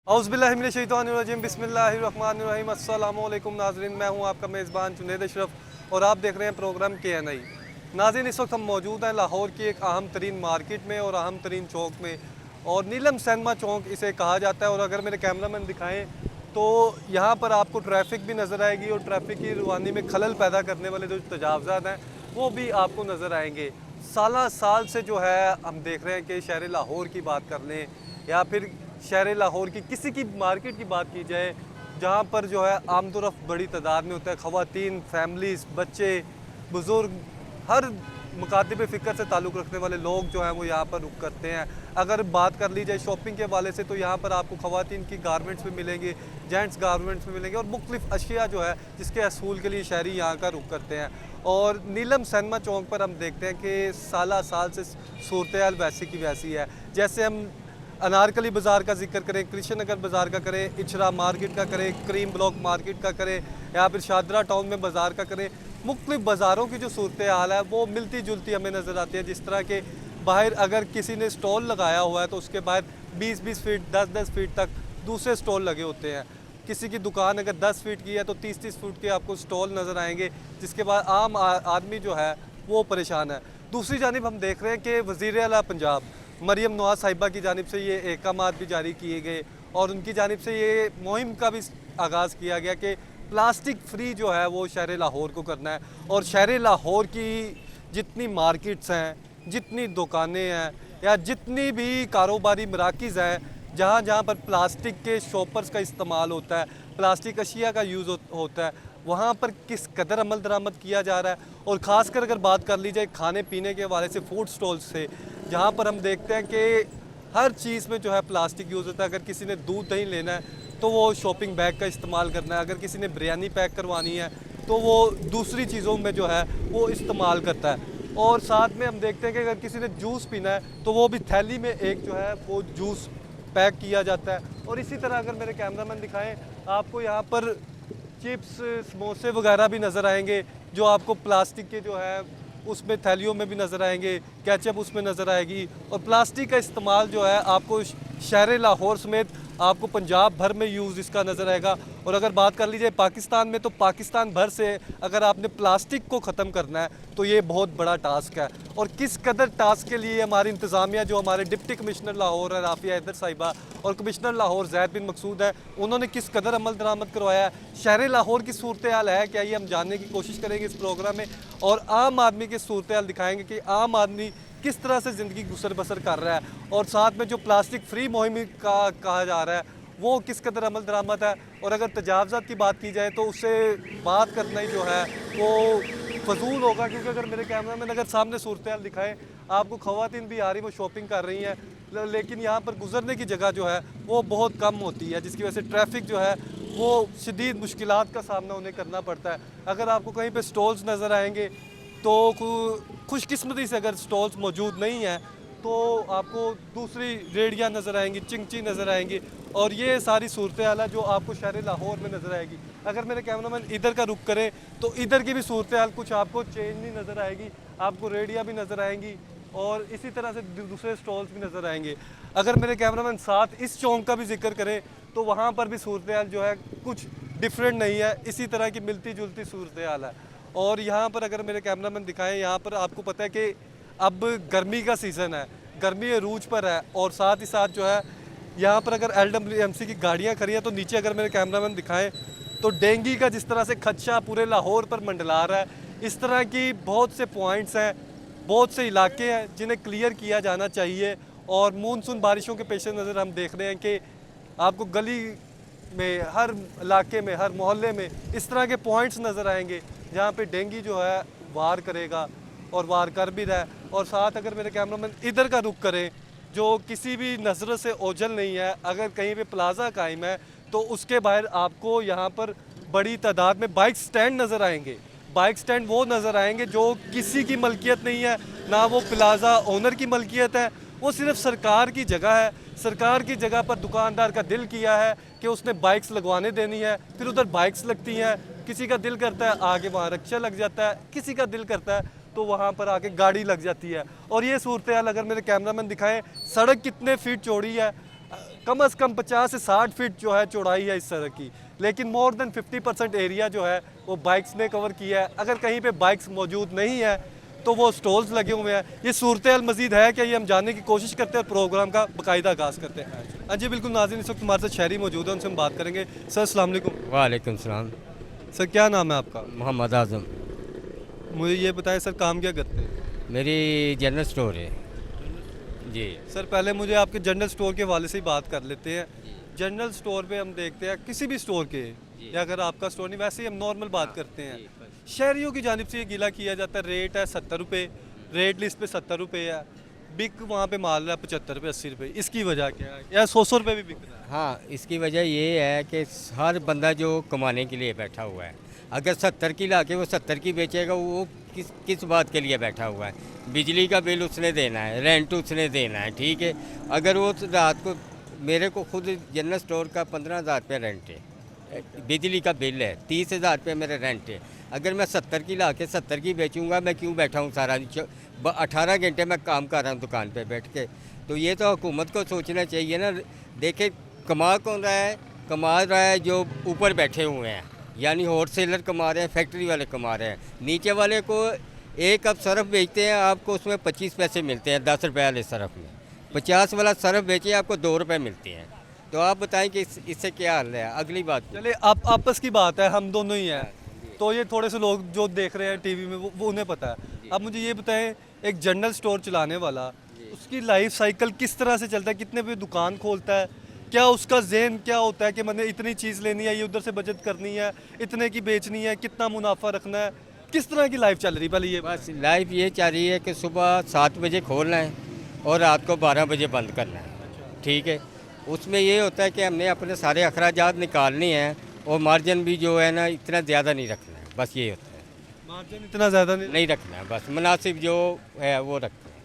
औज़ुबिल्लाहिमिनश्शैतानिर्रजीम बिस्मिल्लाहिर्रहमानिर्रहीम अस्सलामुअलैकुम नाज़रीन, मैं हूं आपका मेज़बान जुनैद अशरफ और आप देख रहे हैं प्रोग्राम KNI। नाज़रीन, इस वक्त हम मौजूद हैं लाहौर की एक अहम तरीन मार्केट में और अहम तरीन चौक में, और नीलम सिनेमा चौक इसे कहा जाता है। और अगर मेरे कैमरामैन दिखाएँ तो यहाँ पर आपको ट्रैफिक भी नज़र आएगी और ट्रैफिक की रवानी में खलल पैदा करने वाले जो तजावज़ात हैं वो भी आपको नज़र आएंगे। साल साल से जो है हम देख रहे हैं कि शहर लाहौर की बात कर लें या फिर शहर लाहौर की किसी की मार्केट की बात की जाए, जहाँ पर जो है आमदोरफ़्त बड़ी तादाद में होता है। ख़वातीन, फैमिलीज़, बच्चे, बुज़ुर्ग, हर मुकातिब फ़िक्र से ताल्लुक़ रखने वाले लोग जो हैं वो यहाँ पर रुक करते हैं। अगर बात कर ली जाए शॉपिंग के हवाले से तो यहाँ पर आपको ख़वातीन की गारमेंट्स भी मिलेंगे, जेंट्स गारमेंट्स भी मिलेंगे और मुख्तलिफ़ अशिया जो है जिसके असूल के लिए शहरी यहाँ का रुख करते हैं। और नीलम सिनेमा चौक पर हम देखते हैं कि साल साल से सूरत हाल वैसी की वैसी है। जैसे हम अनारकली बाज़ार का जिक्र करें, कृष्ण नगर बाज़ार का करें, इचरा मार्केट का करें, क्रीम ब्लॉक मार्केट का करें या फिर शादरा टाउन में बाज़ार का करें, मुख्तलिफ़ बाज़ारों की जो सूरत हाल है वो मिलती जुलती हमें नज़र आती है। जिस तरह के बाहर अगर किसी ने स्टॉल लगाया हुआ है तो उसके बाहर 20-20 फीट 10-10 फीट तक दूसरे स्टॉल लगे होते हैं। किसी की दुकान अगर 10 फीट की है तो 30-30 फीट के आपको स्टॉल नज़र आएंगे, जिसके बाद आम आदमी जो है वो परेशान है। दूसरी जानिब हम देख रहे हैं कि वज़ीर आला पंजाब मरियम नवाज़ साहिबा की जानिब से ये अहकामात भी जारी किए गए और उनकी जानिब से ये मुहिम का भी आगाज़ किया गया कि प्लास्टिक फ्री जो है वो शहर लाहौर को करना है। और शहर लाहौर की जितनी मार्केट्स हैं, जितनी दुकानें हैं या जितनी भी कारोबारी मराकिज़ हैं जहाँ जहाँ पर प्लास्टिक के शॉपर्स का इस्तेमाल होता है, प्लास्टिक अशिया का यूज़ होता है, वहाँ पर किस कदर अमल दरामद किया जा रहा है। और ख़ासकर अगर बात कर ली जाए खाने पीने के हवाले से फूड स्टॉल्स से, जहाँ पर हम देखते हैं कि हर चीज़ में जो है प्लास्टिक यूज़ होता है। अगर किसी ने दूध दही लेना है तो वो शॉपिंग बैग का इस्तेमाल करना है, अगर किसी ने बिरयानी पैक करवानी है तो वो दूसरी चीज़ों में जो है वो इस्तेमाल करता है। और साथ में हम देखते हैं कि अगर किसी ने जूस पीना है तो वो भी थैली में एक जो है वो जूस पैक किया जाता है। और इसी तरह अगर मेरे कैमरामैन दिखाएं आपको यहाँ पर चिप्स, समोसे वगैरह भी नज़र आएंगे जो आपको प्लास्टिक के जो है उसमें थैलियों में भी नज़र आएंगे, केचप उसमें नज़र आएगी। और प्लास्टिक का इस्तेमाल जो है आपको शहर लाहौर समेत आपको पंजाब भर में यूज़ इसका नज़र आएगा। और अगर बात कर लीजिए पाकिस्तान में तो पाकिस्तान भर से अगर आपने प्लास्टिक को ख़त्म करना है तो ये बहुत बड़ा टास्क है। और किस कदर टास्क के लिए हमारी इंतज़ामिया जो हमारे डिप्टी कमिश्नर लाहौर है राफिया हैदर साहिबा और कमिश्नर लाहौर जैद बिन मकसूद है, उन्होंने किस कदर अमल दरामद करवाया है, शहर लाहौर की सूरत हाल है क्या, ये हम जानने की कोशिश करेंगे इस प्रोग्राम में। और आम आदमी की सूरत हाल दिखाएँगे कि आम आदमी किस तरह से ज़िंदगी गुसर बसर कर रहा है और साथ में जो प्लास्टिक फ्री मुहिम का कहा जा रहा है वो किस कदर अमल दरामद है। और अगर तजावज़ात की बात की जाए तो उससे बात करना ही जो है वो फजूल होगा, क्योंकि अगर मेरे कैमरामैन अगर सामने सूरत हाल दिखाएँ आपको ख़वातीन भी आ रही वो शॉपिंग कर रही हैं, लेकिन यहाँ पर गुजरने की जगह जो है वो बहुत कम होती है, जिसकी वजह से ट्रैफिक जो है वो शदीद मुश्किलात का सामना उन्हें करना पड़ता है। अगर आपको कहीं पे स्टॉल्स नज़र आएंगे तो खुशकिस्मती से अगर स्टॉल्स मौजूद नहीं हैं तो आपको दूसरी रेडियाँ नज़र आएंगी, चिंगची नज़र आएंगी और ये सारी सूरत हाल है जो आपको शहर लाहौर में नज़र आएगी। अगर मेरे कैमरामैन इधर का रुख करें तो इधर की भी सूरत हाल कुछ आपको चेंज नहीं नज़र आएगी, आपको रेडियाँ भी नज़र आएंगी और इसी तरह से दूसरे स्टॉल्स भी नज़र आएंगे। अगर मेरे कैमरामैन साथ इस चौक का भी जिक्र करें तो वहाँ पर भी सूरत हाल जो है कुछ डिफरेंट नहीं है, इसी तरह की मिलती जुलती सूरत हाल है। और यहाँ पर अगर मेरे कैमरामैन दिखाएं, यहाँ पर आपको पता है कि अब गर्मी का सीज़न है, गर्मी अरूज पर है और साथ ही साथ जो है यहाँ पर अगर LWMC की गाड़ियाँ खड़ी हैं तो नीचे अगर मेरे कैमरामैन दिखाएं तो डेंगू का जिस तरह से खदशा पूरे लाहौर पर मंडला रहा है, इस तरह की बहुत से पॉइंट्स हैं, बहुत से इलाके हैं जिन्हें क्लियर किया जाना चाहिए। और मानसून बारिशों के पेश नज़र हम देख रहे हैं कि आपको गली में, हर इलाके में, हर मोहल्ले में इस तरह के पॉइंट्स नज़र आएंगे जहाँ पे डेंगू जो है वार करेगा और वार कर भी रहा है। और साथ अगर मेरे कैमरामैन इधर का रुख करें जो किसी भी नज़र से ओझल नहीं है, अगर कहीं पे प्लाजा कायम है तो उसके बाहर आपको यहाँ पर बड़ी तादाद में बाइक स्टैंड नज़र आएंगे। बाइक स्टैंड वो नज़र आएंगे जो किसी की मलकियत नहीं है, ना वो प्लाजा ओनर की मलकियत है, वो सिर्फ सरकार की जगह है। सरकार की जगह पर दुकानदार का दिल किया है कि उसने बाइक्स लगवाने देनी है, फिर उधर बाइक्स लगती हैं, किसी का दिल करता है आगे वहाँ रिक्शा लग जाता है, किसी का दिल करता है तो वहाँ पर आके गाड़ी लग जाती है। और ये सूरत हाल अगर मेरे कैमरामैन दिखाएं, सड़क कितने फीट चौड़ी है, कम से कम 50 से 60 फीट जो है चौड़ाई है इस सड़क की, लेकिन मोर देन 50% एरिया जो है वो बाइक्स ने कवर किया है। अगर कहीं पे बाइक्स मौजूद नहीं है तो वो स्टॉल्स लगे हुए हैं। ये सूरत हाल मजीद है कि ये हम जानने की कोशिश करते हैं और प्रोग्राम का बाकायदा आगाज़ करते हैं। हाँ जी बिल्कुल नाज़रीन, इस वक्त हमारे साथ शहरी मौजूद है, उनसे हम बात करेंगे। सर अस्सलाम वालेकुम। वालेकुम सलाम। सर क्या नाम है आपका? मोहम्मद आज़म। मुझे ये बताएं सर, काम क्या करते हैं? मेरी जनरल स्टोर है जी। सर पहले मुझे आपके जनरल स्टोर के हवाले से ही बात कर लेते हैं। जनरल स्टोर पे हम देखते हैं किसी भी स्टोर के, या अगर आपका स्टोर नहीं, वैसे ही हम नॉर्मल बात करते हैं। शहरियों की जानिब से ये गिला किया जाता है, रेट है 70 रुपये, रेट लिस्ट पे 70 रुपये है, बिक वहाँ पे माल रहा है 75 रुपये 80 रुपये। इसकी वजह क्या है? या 100 रुपये भी बिक रहा है? हाँ, इसकी वजह ये है कि हर बंदा जो कमाने के लिए बैठा हुआ है, अगर 70 की ला के वो 70 की बेचेगा, वो किस बात के लिए बैठा हुआ है? बिजली का बिल उसने देना है, रेंट उसने देना है, ठीक है। अगर वो रात को, मेरे को खुद जनरल स्टोर का 15,000 रुपये रेंट है, बिजली का बिल है, 30,000 रुपये मेरा रेंट है। अगर मैं 70 की ला के 70 की बेचूंगा, मैं क्यों बैठा हूँ सारा 18 घंटे मैं काम कर रहा हूँ दुकान पे बैठ के। तो ये तो हुकूमत को सोचना चाहिए ना। देखे कमा कौन रहा है? कमा रहा है जो ऊपर बैठे हुए हैं, यानी होलसेलर कमा रहे हैं, फैक्ट्री वाले कमा रहे हैं। नीचे वाले को एक कप सरफ बेचते हैं, आपको उसमें 25 पैसे मिलते हैं 10 रुपये वाले सरफ में। 50 वाला सरफ बेचे आपको 2 रुपये मिलते हैं। तो आप बताएं कि इससे क्या हाल है? अगली बात चले आप आपस की बात है, हम दोनों ही हैं, तो ये थोड़े से लोग जो देख रहे हैं टीवी में वो उन्हें पता है। अब मुझे ये बताएं, एक जनरल स्टोर चलाने वाला, उसकी लाइफ साइकिल किस तरह से चलता है? कितने पे दुकान खोलता है? क्या उसका ज़हन क्या होता है कि मैंने इतनी चीज़ लेनी है, ये उधर से बचत करनी है, इतने की बेचनी है, कितना मुनाफा रखना है? किस तरह की लाइफ चल रही है? पहले ये बस लाइफ ये चाह रही है कि सुबह 7 बजे खोलना है और रात को 12 बजे बंद करना है, ठीक है। उसमें ये होता है कि हमने अपने सारे अखराजात निकालने हैं और मार्जिन भी जो है ना इतना ज़्यादा नहीं रखना है। बस ये होता है, मार्जिन इतना ज़्यादा नहीं रखना है, बस मुनासिब जो है वो रखना है।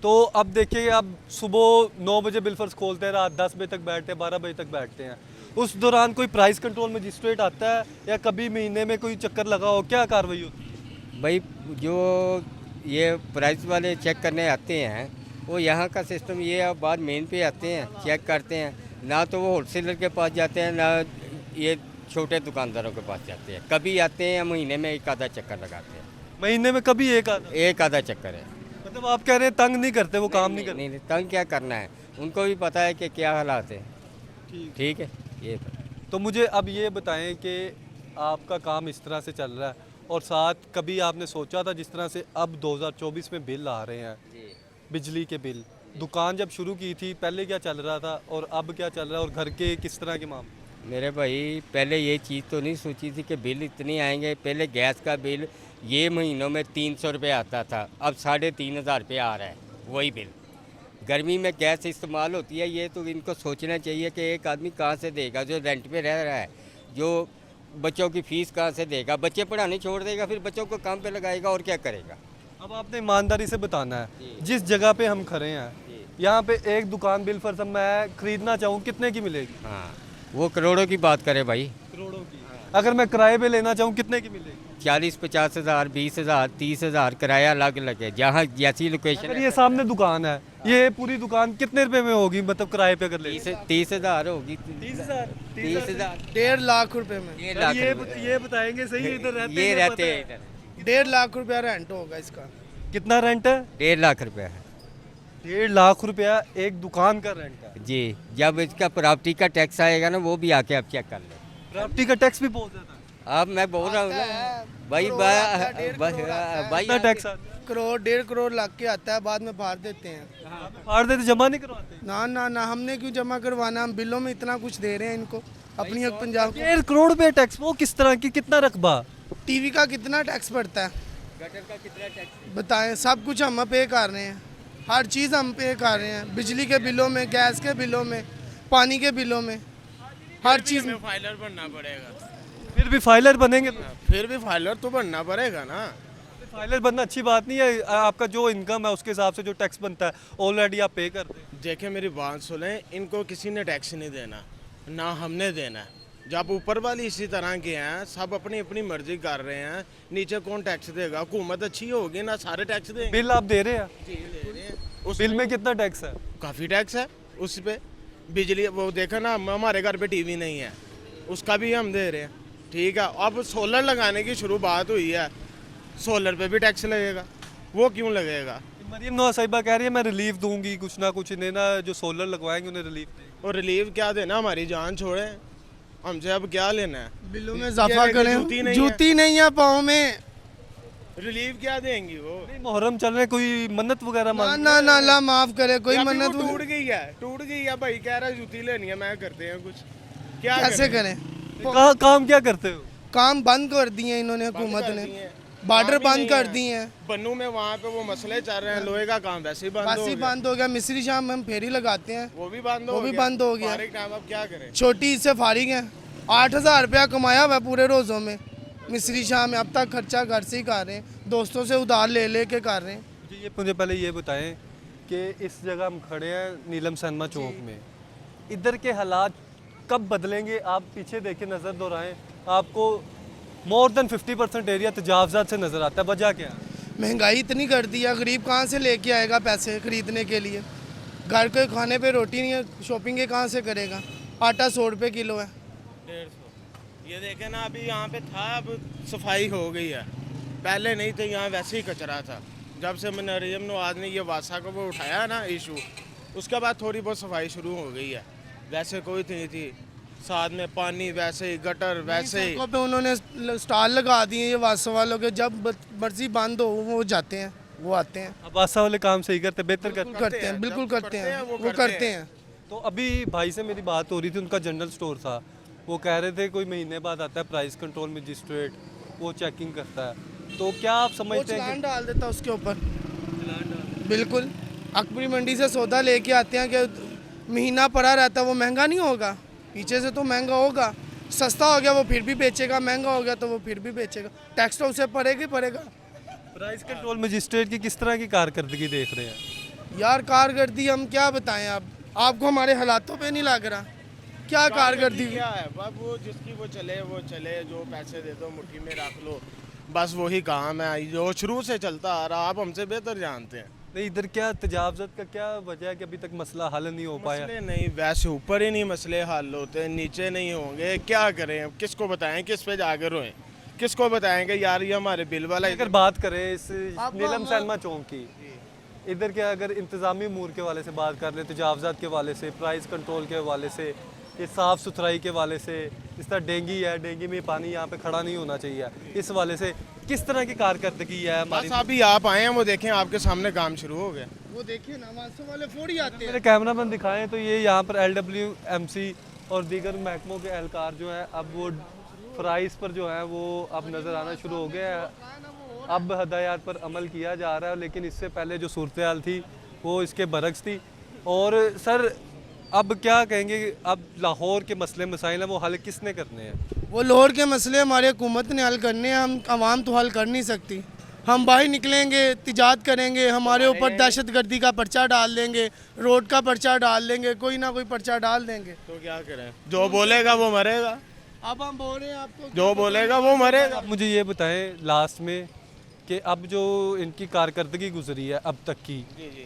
तो अब देखिए, अब सुबह 9 बजे बिलफर्स खोलते हैं, रात 10 बजे तक बैठते हैं, 12 बजे तक बैठते हैं। उस दौरान कोई प्राइस कंट्रोल मजिस्ट्रेट आता है या कभी महीने में कोई चक्कर लगा हो? क्या कार्रवाई होती है? भाई जो ये प्राइस वाले चेक करने आते हैं, वो यहाँ का सिस्टम ये है, बाद मेन पे आते हैं, चेक करते हैं। ना तो वो होलसेलर के पास जाते हैं, ना ये छोटे दुकानदारों के पास जाते हैं। कभी आते हैं, महीने में एक आधा चक्कर लगाते हैं। महीने में कभी एक आधा चक्कर है। मतलब आप कह रहे हैं तंग नहीं करते, वो काम नहीं करते? नहीं, तंग क्या करना है, उनको भी पता है कि क्या हालात है। ठीक है, ये तो मुझे अब ये बताएं कि आपका काम इस तरह से चल रहा है, और साथ कभी आपने सोचा था, जिस तरह से अब 2024 में बिल आ रहे हैं, बिजली के बिल, दुकान जब शुरू की थी पहले क्या चल रहा था और अब क्या चल रहा है, और घर के किस तरह के मामले? मेरे भाई, पहले ये चीज़ तो नहीं सोची थी कि बिल इतने आएंगे। पहले गैस का बिल ये महीनों में 300 रुपये आता था, अब 3,500 रुपये आ रहा है वही बिल। गर्मी में गैस इस्तेमाल होती है, ये तो इनको सोचना चाहिए कि एक आदमी कहाँ से देगा जो रेंट पे रह रहा है, जो बच्चों की फ़ीस कहाँ से देगा? बच्चे पढ़ाने छोड़ देगा, फिर बच्चों को काम पे लगाएगा और क्या करेगा? अब आपने ईमानदारी से बताना है, जिस जगह पे हम खड़े हैं, यहाँ पे एक दुकान बिल फर्ज मैं खरीदना चाहूँ कितने की मिलेगी? हाँ, वो करोड़ों की बात करे भाई। करोड़ों की। अगर मैं किराए पे लेना चाहूँ कितने की मिलेगी? 40-50 हज़ार, 20,000, 30,000 किराया अलग लगे, जहाँ जैसी लोकेशन। अगर ये सामने दुकान है, ये पूरी दुकान कितने रुपए में होगी, मतलब किराए पे अगर ले? 30,000 होगी। 30,000? 30,000, 1.5 लाख रुपए में। 1 लाख ये बताएंगे सही, इधर रहते ये हैं, रहते पता हैं है। इधर। 1.5 लाख रुपया रेंट होगा इसका। कितना रेंट है? 1.5 लाख रुपया है 1.5 लाख रुपया एक दुकान का रेंट है जी। जब इसका प्रॉपर्टी का टैक्स आएगा ना, वो भी आके आप चेक कर लें। प्रॉपर्टी का टैक्स भी बहुत ज्यादा है। अब मैं बोल रहा हूँ ना भाई, भाई कितना टैक्स आता है? करोड़ 1.5 करोड़ लाख के आता है, बाद में फाड़ देते हैं। फाड़ देते, जमा नहीं करवाते? ना ना ना, हमने क्यों जमा करवाना? हम बिलों में इतना कुछ दे रहे हैं इनको, अपनी हक पंजाब को। 1.5 करोड़ रुपया टैक्स, वो किस तरह की, कितना रकबा? टीवी का कितना टैक्स पड़ता है गटर का कितना टैक्स? बताएं। सब कुछ हम पे कर रहे हैं, हर चीज़ हम पे कर रहे हैं, बिजली के बिलों में, गैस के बिलों में, पानी के बिलों में, हर चीज़ में। फाइलर बनना पड़ेगा। फिर भी फाइलर बनेंगे तो? फिर भी फाइलर तो बनना पड़ेगा ना। फाइलर बनना अच्छी बात नहीं है, आपका जो इनकम है उसके हिसाब से जो टैक्स बनता है ऑलरेडी आप पे करते हैं। देखे मेरी बात सुने, इनको किसी ने टैक्स नहीं देना, ना हमने देना है। जब ऊपर वाली इसी तरह के हैं, सब अपनी अपनी मर्जी कर रहे हैं, नीचे कौन टैक्स देगा? हुकूमत अच्छी होगी ना, सारे टैक्स देंगे। बिल आप दे रहे हैं? दे रहे हैं। उस बिल में कितना टैक्स है? काफ़ी टैक्स है उस पे। बिजली वो देखो ना, हमारे घर पे टीवी नहीं है, उसका भी हम दे रहे हैं। ठीक है, अब सोलर लगाने की शुरू बात हुई है, सोलर पे भी टैक्स लगेगा, वो क्यों लगेगा? मरियम नवाज साहिबा कह रही है मैं रिलीफ दूंगी, कुछ ना कुछ इन्हें ना जो सोलर लगवाएंगे उन्हें रिलीफ देंगे। और रिलीफ क्या देना, हमारी जान छोड़े, हमसे अब क्या लेना है? बिलों में ये इजाफा है कि करें, जूती नहीं है पाँव में। रिलीफ क्या देंगी वो? नहीं, मुहर्रम चल रहे, कोई मन्नत वगैरह ना मांग ना ना अल्लाह माफ करे, कोई या फिर मन्नत वो टूट गई है भाई, कह रहा है जूती लेनी है, मैं करते हैं कुछ, क्या कैसे करें? करें? काम क्या करते हो? काम बंद कर दिए इन्होंने, हुकूमत कर ने दिए हैं। बॉर्डर काम ही बंद नहीं कर है। दिए हैं। बन्नू में वहाँ पे वो मसले चल रहे हैं, लोहे का काम वैसे ही बंद हो बस ही गया, बंद हो गया। मिस्री शाम हम फेरी लगाते हैं, वो भी बंद वो हो भी गया, बंद हो गया। फारिग टाइम अब क्या करें? छोटी इससे फारिग हैं। 8,000 रुपया कमाया हुआ है पूरे रोज़ों में मिस्री शाह में। अब तक खर्चा घर से ही कर रहे हैं, दोस्तों से उधार ले ले के कर रहे हैं। मुझे पहले ये बताएं कि इस जगह हम खड़े हैं नीलम सैनमा चौक में, इधर के हालात कब बदलेंगे? आप पीछे देखें, नज़र दोहराएं, आपको मोर देन 50% एरिया तजावजात से नज़र आता है। वजह क्या है? महंगाई इतनी कर दी है, गरीब कहाँ से लेके आएगा पैसे खरीदने के लिए? घर के खाने पे रोटी नहीं है, शॉपिंग के कहाँ से करेगा? आटा 100 रुपये किलो है। 150। ये देखे ना, अभी यहाँ पे था, अब सफाई हो गई है, पहले नहीं थे, यहाँ वैसे ही कचरा था। जब से मरियम नवाज ने ये वासा को वो उठाया ना इशू, उसके बाद थोड़ी बहुत सफाई शुरू हो गई है, वैसे कोई थी साथ में पानी वैसे ही, गटर वैसे ही। सड़कों पे उन्होंने स्टॉल लगा दिए ये वासो वालों के, जब मर्जी बंद हो वो जाते हैं, वो आते हैं, अब आशा वाले काम सही करते, बेहतर बिल्कुल करते। करते हैं, बिल्कुल जब करते हैं, वो वो करते हैं। तो अभी भाई से मेरी बात हो रही थी, उनका जनरल स्टोर था, वो कह रहे थे कोई महीने बाद आता है प्राइस कंट्रोल मजिस्ट्रेट, वो चेकिंग करता है। तो क्या आप वो समझते हैं चलान डाल देता उसके ऊपर। कि बिल्कुल, अकबरी मंडी से सौदा लेके आते हैं कि महीना पड़ा रहता है, वो महंगा नहीं होगा? पीछे से तो महंगा होगा। सस्ता हो गया वो फिर भी बेचेगा, महंगा हो गया तो वो फिर भी बेचेगा। टैक्स तो उसे पड़ेगा ही पड़ेगा। प्राइस कंट्रोल मजिस्ट्रेट की किस तरह की कारकर्दगी देख रहे हैं? यार कारकर्दी हम क्या बताएं, आपको हमारे हालातों पे नहीं लग रहा क्या कारकर्दी? क्या है बाब, वो जिसकी वो चले, जो पैसे दे दो मुट्ठी में रख लो, बस वही काम है जो शुरू से चलता आ रहा, आप हमसे बेहतर जानते हैं। नहीं, इधर क्या तजावजत का क्या वजह है कि अभी तक मसला हल नहीं हो पाया? मसले नहीं, वैसे ऊपर ही नहीं मसले हल होते, नीचे नहीं होंगे, क्या करें, किसको बताएं, किस पे जाकर रोएं, किसको बताएंगे यार ये हमारे बिल वाला। अगर बात करें इस नीलम सैनमा चौक की, इधर क्या अगर इंतज़ामी अमूर के वाले से बात कर लें, तजावजात के वाले से, प्राइस कंट्रोल के वाले से, ये साफ़ सुथराई के वाले से, इस तरह डेंगी है, डेंगी में पानी यहाँ पे खड़ा नहीं होना चाहिए, इस वाले से किस तरह की कारकर्दगी है हमारी? बस अभी आप आए हैं, वो देखें आपके सामने काम शुरू हो गया। वो देखिए ना, वासो वाले फोड़ ही आते हैं। मेरे कैमरामैन दिखाएं तो ये यहाँ पर LWMC और दीगर महकमों के एहलकार जो हैं अब वो प्राइस पर जो है वो अब नज़र आना शुरू हो गया है। अब हदायत पर अमल किया जा रहा है, लेकिन इससे पहले जो सूरत हाल थी वो इसके बरक्स थी। और सर अब क्या कहेंगे, अब लाहौर के मसले मसाइल हैं वो हल किसने करने हैं? वो लाहौर के मसले हमारी हुकूमत ने हल करने हैं, हम आवाम तो हल कर नहीं सकती। हम बाहर निकलेंगे, तिजारत करेंगे, हमारे ऊपर दहशतगर्दी का पर्चा डाल देंगे, रोड का पर्चा डाल देंगे, कोई ना कोई पर्चा डाल देंगे। तो क्या करें, जो बोलेगा वो मरेगा, अब हम बोल रहे हैं आपको, जो बोलेगा वो मरेगा। अब मुझे ये बताएं लास्ट में कि अब जो इनकी कारकर्दगी गुजरी है अब तक की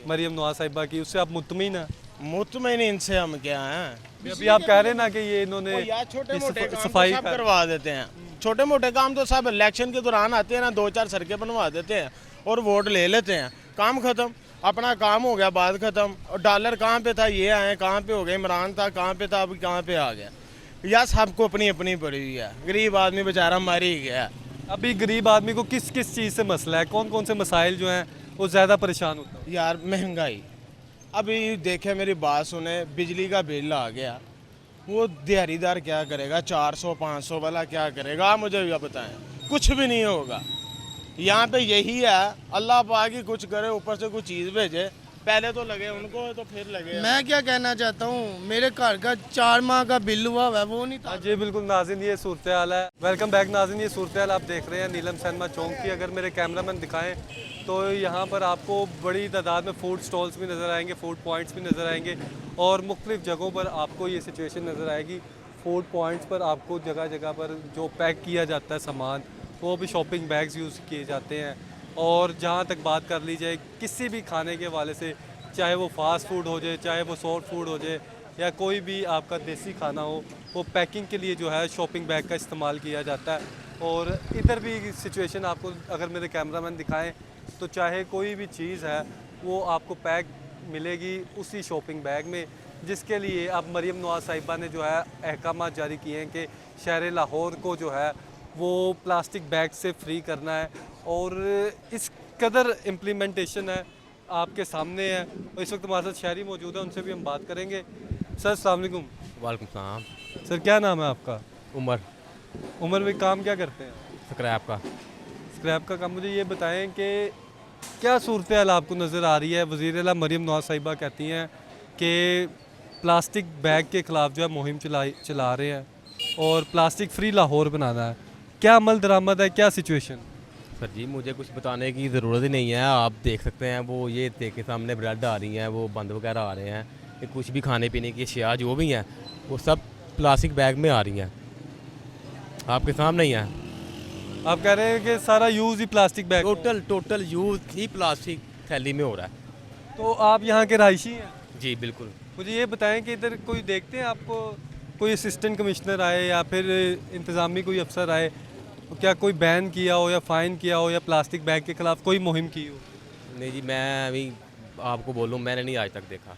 मरियम नवाज साहिबा की, उससे आप मुतमईन हैं? मुतमईन इनसे हम क्या हैं? अभी आप कह रहे हैं ना कि ये इन्होंने यार छोटे इस मोटे काम सफाई तो सब का करवा देते हैं, छोटे मोटे काम तो सब इलेक्शन के दौरान आते हैं ना, 2-4 सड़कें बनवा देते हैं और वोट ले लेते हैं, काम खत्म, अपना काम हो गया, बात खत्म। और डॉलर कहाँ पे था, ये आए कहाँ पे हो गए, इमरान था कहाँ पे था, अब कहाँ पे आ गया। यार सबको अपनी अपनी पड़ी हुई है, गरीब आदमी बेचारा मर ही गया। अभी गरीब आदमी को किस किस चीज़ से मसला है, कौन कौन से मसाइल जो हैं वो ज़्यादा परेशान होता है? यार महंगाई, अभी देखे मेरी बात सुने, बिजली का बिल आ गया, वो दिहाड़ीदार क्या करेगा, 400-500 वाला क्या करेगा, आप मुझे ये बताएं, कुछ भी नहीं होगा। यहाँ पे यही है, अल्लाह पाक ही कुछ करे, ऊपर से कुछ चीज़ भेजे, पहले तो लगे उनको तो फिर लगे। मैं क्या कहना चाहता हूँ, मेरे घर का 4 माह का बिल हुआ है, वो नहीं था। जी बिल्कुल नाज़रीन, ये सूरत हाल है। वेलकम बैक नाज़रीन, ये सूरत हाल आप देख रहे हैं नीलम सैनमा चौक की। अगर मेरे कैमरामैन दिखाएं तो यहाँ पर आपको बड़ी तादाद में फूड स्टॉल्स भी नज़र आएंगे, फूड पॉइंट्स भी नज़र आएंगे और मुख्तलिफ़ जगहों पर आपको ये सिचुएशन नज़र आएगी। फूड पॉइंट्स पर आपको जगह जगह पर जो पैक किया जाता है सामान, वो भी शॉपिंग बैग्स यूज़ किए जाते हैं। और जहाँ तक बात कर ली जाए किसी भी खाने के वाले से, चाहे वो फास्ट फूड हो जाए, चाहे वो सॉफ्ट फूड हो जाए, या कोई भी आपका देसी खाना हो, वो पैकिंग के लिए जो है शॉपिंग बैग का इस्तेमाल किया जाता है। और इधर भी सिचुएशन आपको अगर मेरे कैमरामैन दिखाएं तो चाहे कोई भी चीज़ है वो आपको पैक मिलेगी उसी शॉपिंग बैग में, जिसके लिए अब मरीम नवाज़ साहिबा ने जो है अहकाम जारी किए हैं कि शहर लाहौर को जो है वो प्लास्टिक बैग से फ्री करना है। और इस कदर इम्प्लीमेंटेशन है आपके सामने है। और इस वक्त हमारे साथ शहरी मौजूद है, उनसे भी हम बात करेंगे। सर अस्सलाम वालेकुम। वालेकुम सलाम। सर क्या नाम है आपका? उमर। उमर भाई काम क्या करते हैं? स्क्रैप का। स्क्रैप का काम। मुझे ये बताएं कि क्या सूरत हाल आपको नज़र आ रही है? वज़ीर आला मरीम नवाज़ साहिबा कहती हैं कि प्लास्टिक बैग के ख़िलाफ़ जो है मुहिम चला रहे हैं और प्लास्टिक फ्री लाहौर बनाना है। क्या अमल दरामद है, क्या सिचुएशन? सर जी मुझे कुछ बताने की ज़रूरत ही नहीं है, आप देख सकते हैं वो ये देखे सामने ब्रेड आ रही हैं, वो बंद वगैरह आ रहे हैं, ये कुछ भी खाने पीने की अशिया जो भी हैं वो सब प्लास्टिक बैग में आ रही हैं, आपके सामने ही हैं। आप कह रहे हैं कि सारा यूज़ ही प्लास्टिक बैग? टोटल यूज़ ही प्लास्टिक थैली में हो रहा है। तो आप यहाँ के रहायशी हैं? जी बिल्कुल। मुझे ये बताएं कि इधर कोई देखते हैं आपको, कोई असिस्टेंट कमिश्नर आए या फिर इंतज़ामी कोई अफसर आए, तो क्या कोई बैन किया हो या फ़ाइन किया हो या प्लास्टिक बैग के ख़िलाफ़ कोई मुहिम की हो? नहीं जी, मैं अभी आपको बोलूँ मैंने नहीं आज तक देखा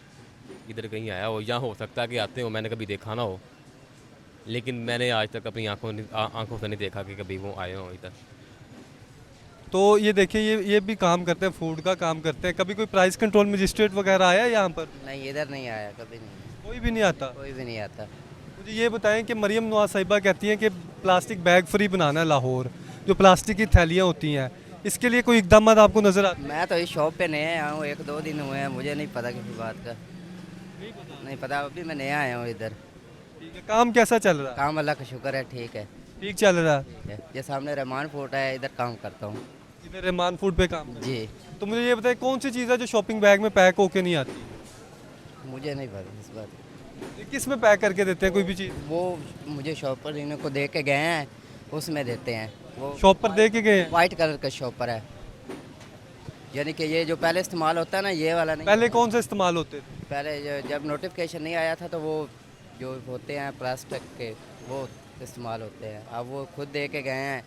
इधर कहीं आया हो, या हो सकता है कि आते हो मैंने कभी देखा ना हो, लेकिन मैंने आज तक अपनी आंखों से नहीं देखा कि कभी वो आए हों इधर। तो ये देखिए ये भी काम करते हैं, फूड का काम करते हैं। कभी कोई प्राइस कंट्रोल मजिस्ट्रेट वगैरह आया यहाँ पर? नहीं इधर नहीं आया, कभी नहीं, कोई भी नहीं आता? कोई भी नहीं आता। मुझे ये बताएं कि मरीम नवाज़ साहिबा कहती हैं कि प्लास्टिक बैग फ्री बनाना है लाहौर, जो प्लास्टिक की थैलियाँ होती हैं, इसके लिए कोई इकदाम आपको नज़र आते हैं? मैं तो इस शॉप पे नया आया हूँ, 1-2 दिन हुए हैं, मुझे नहीं पता किसी बात का, नहीं पता, अभी मैं नया आया हूँ इधर। ठीक है, काम कैसा चल रहा है? काम अल्लाह का शुक्र है, ठीक है, ठीक चल रहा है। ठीक है। ये सामने रहमान फूड है, इधर काम करता हूँ। इधर रहमान फूड पे काम है। जी, तो मुझे ये बताएं कौन सी चीज़ है जो शॉपिंग बैग में पैक होके नहीं आती? मुझे नहीं पता इस बात का। ये किस में पैक करके देते हैं कोई भी चीज़? वो मुझे शॉप पर इनको दे के गए हैं, उसमें देते हैं। वो शॉप पर दे के गए हैं? वाइट कलर का शॉपर है, यानी कि ये जो पहले इस्तेमाल होता है ना, ये वाला नहीं। पहले कौन से इस्तेमाल होते थे? पहले जब नोटिफिकेशन नहीं आया था तो वो जो होते हैं प्लास्टिक के वो इस्तेमाल होते हैं, अब वो खुद दे के गए हैं,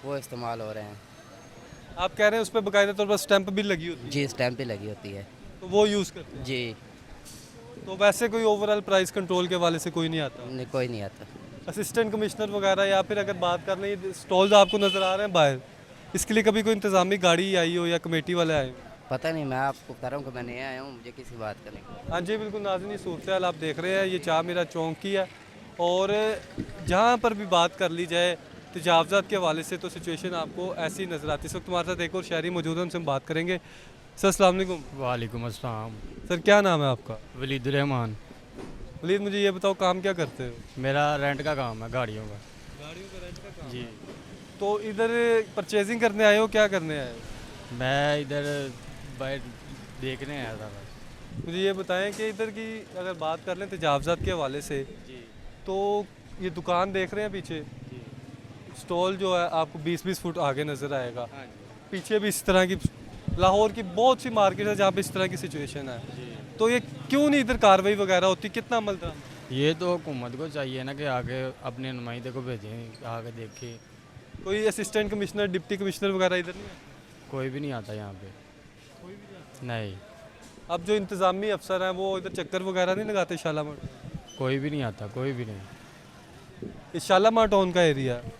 वो इस्तेमाल हो रहे हैं। आप कह रहे हैं उस पर बाकायदा तौर पर स्टैंप भी लगी होती है? जी, स्टैम्प भी लगी होती है। तो वो यूज़ करते हैं? जी, तो वैसे कोई ओवरऑल प्राइस कंट्रोल के वाले से कोई नहीं आता? नहीं, कोई नहीं आता। असिस्टेंट कमिश्नर वगैरह, या फिर अगर बात कर लें स्टॉल्स आपको नज़र आ रहे हैं बाहर, इसके लिए कभी कोई इंतज़ामी गाड़ी आई हो या कमेटी वाले आए हो? पता नहीं, मैं आपको बता रहा हूँ कि मैं नया आया हूँ, मुझे किसी बात का नहीं। हाँ जी बिल्कुल नाज़रीन, सूरत हाल आप देख रहे हैं, ये चाह मेरा चौंक की है। और जहाँ पर भी बात कर ली जाए तजावज़ात के हवाले से तो सिचुएशन आपको ऐसी नज़र आती है। इस वक्त हमारे साथ एक और शहरी मौजूद है, उनसे हम बात करेंगे। सर अस्सलाम वालेकुम। वालेकुम अस्सलाम। सर क्या नाम है आपका? वलीदुर रहमान। वलीद मुझे ये बताओ काम क्या करते हो? मेरा रेंट का काम है, गाड़ियों का। गाड़ियों का रेंट का काम? जी। तो इधर परचेजिंग करने आए हो, क्या करने आए हो? मैं इधर बाहर देखने आया था बस। मुझे ये बताएं कि इधर की अगर बात कर लें तजावज़ात के हवाले से, जी तो ये दुकान देख रहे हैं पीछे, जी। स्टॉल जो है आपको 20-20 फुट आगे नज़र आएगा। हाँ जी। पीछे भी इस तरह की लाहौर की बहुत सी मार्केट है जहाँ पे इस तरह की सिचुएशन है। जी। तो ये क्यों नहीं इधर कार्रवाई वगैरह होती? कितना अमल दरामद? ये तो हुकूमत को चाहिए ना कि आगे अपने नुमाइंदे को भेजें, आगे देखे। कोई असिस्टेंट कमिश्नर, डिप्टी कमिश्नर वगैरह इधर नहीं है? कोई भी नहीं आता यहाँ पे। कोई भी नहीं। नहीं, अब जो इंतज़ामी अफसर हैं वो इधर चक्कर वगैरह नहीं लगाते? शालामार, कोई भी नहीं आता, कोई भी नहीं। ये शालामार टाउन का एरिया है?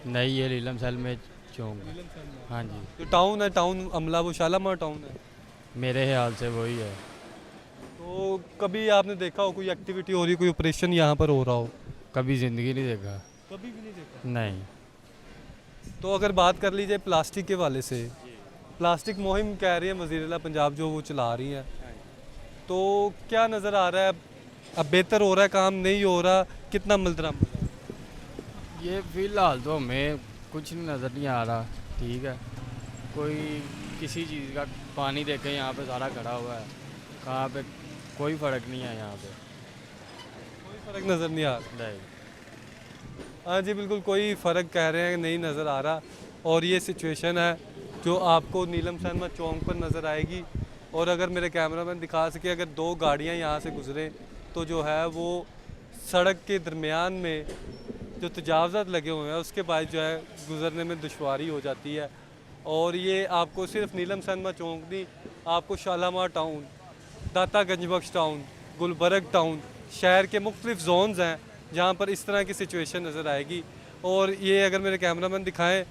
नहीं, ये लीलम सेल में चौंक। हाँ जी, जो टाउन है, टाउन अमला, वो शालामार टाउन है। मेरे ख्याल से वही है। तो कभी आपने देखा हो कोई एक्टिविटी हो रही, कोई ऑपरेशन यहाँ पर हो रहा हो? कभी ज़िंदगी नहीं देखा। कभी भी नहीं देखा। नहीं। तो अगर बात कर लीजिए प्लास्टिक के वाले से, प्लास्टिक मुहिम कह रही है वज़ीर आला पंजाब जो वो चला रही हैं, तो क्या नज़र आ रहा है? अब बेहतर हो रहा है काम, नहीं हो रहा? कितना अमल दरामद है? ये फ़िलहाल तो हमें कुछ नज़र नहीं आ रहा। ठीक है, कोई किसी चीज़ का पानी देखे यहाँ पे सारा खड़ा हुआ है, कहाँ पे कोई फ़र्क नहीं है यहाँ पे। कोई फ़र्क नज़र नहीं आ रहा? नहीं। हाँ जी बिल्कुल, कोई फ़र्क कह रहे हैं नहीं नज़र आ रहा। और ये सिचुएशन है जो आपको नीलम सैनमा चौक पर नज़र आएगी। और अगर मेरे कैमरामैन दिखा सके, अगर 2 गाड़ियाँ यहाँ से गुजरें तो जो है वो सड़क के दरमियान में जो तजावज़ात लगे हुए हैं उसके बाद जो है गुज़रने में दुश्वारी हो जाती है। और ये आपको सिर्फ नीलम सनमा चौक नहीं, आपको शालामार टाउन, दाता गंजबख्श टाउन, गुलबर्ग टाउन, शहर के मुख्तलिफ जोन्स हैं जहाँ पर इस तरह की सिचुएशन नज़र आएगी। और ये अगर मेरे कैमरामैन दिखाएं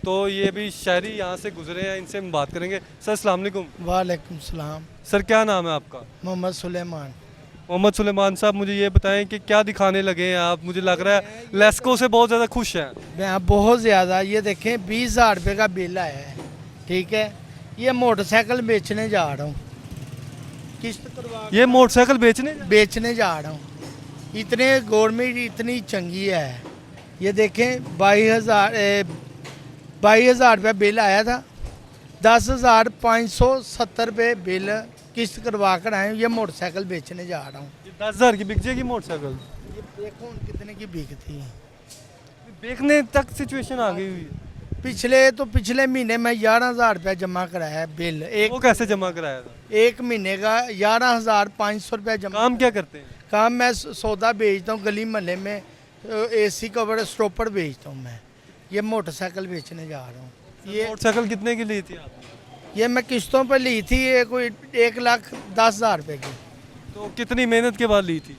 तो ये भी शहरी यहाँ से गुजरे हैं, इनसे हम बात करेंगे। सर अस्सलाम वालेकुम। वालेकुम सलाम। सर क्या नाम है आपका? मोहम्मद सुलेमान। मोहम्मद सुलेमान साहब, मुझे ये बताएं कि क्या दिखाने लगे हैं आप? मुझे लग रहा है लेस्को से बहुत ज़्यादा खुश हैं। मैं बहुत ज़्यादा, ये देखें 20,000 रुपये का बिल आया है, ठीक है। ये मोटरसाइकिल बेचने जा रहा हूँ, किस्त करवा ये मोटरसाइकिल बेचने जा रहा हूँ। इतने गवर्नमेंट इतनी चंगी है। ये देखें 22,000 रुपये बिल आया था, 10,570 रुपये बिल किस्त करवा कर आए। ये मोटरसाइकिल बेचने जा रहा हूँ। 10,000 की बिक जाएगी मोटरसाइकिल? ये देखो कितने की बिकती है। बेचने तक सिचुएशन आ गई हुई है। पिछले महीने में 11,000 रुपये जमा कराया है बिल। वो कैसे जमा कराया था? एक महीने का 11,500 रुपये जमा। काम क्या करते हैं? काम मैं सौदा बेचता हूँ, गली मोहल्ले में AC कवर स्टॉपर बेचता हूँ मैं। ये मोटरसाइकिल बेचने जा रहा हूँ। ये मोटरसाइकिल कितने की ली थी आपने? ये मैं किस्तों पर ली थी, ये कोई 1,10,000 रुपये की। तो कितनी मेहनत के बाद ली थी?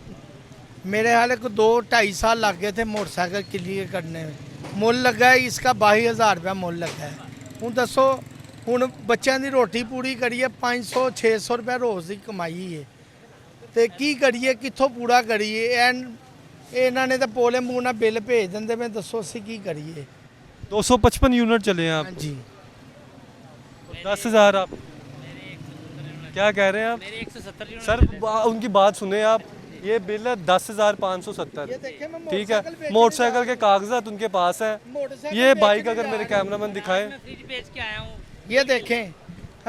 मेरे हाल को 2-2.5 साल लग गए थे मोटरसाइकिल क्लियर करने में। मुल लगा है इसका 22,000 रुपया मुल लगा है। हूँ दसो, हूँ बच्चों की रोटी पूरी करिए 500-600 रुपया रोज़ की कमाई है, तो की करिए, कितों पूरा करिए। इन्होंने तो पोले मूँह ना बिल भेज देंगे। मैं दसो असी की करिए। 255 यूनिट चले हैं आप? हाँ जी। 10,000 आप क्या कह रहे हैं आप? मेरे 170 यूनिट सर उनकी बात सुने आप। ये बिल है 10,570, ठीक है। मोटरसाइकिल के कागजात उनके पास हैं। ये बाइक अगर मेरे कैमरामैन दिखाएं, मैं फ्रिज बेच के आया हूँ। ये देखें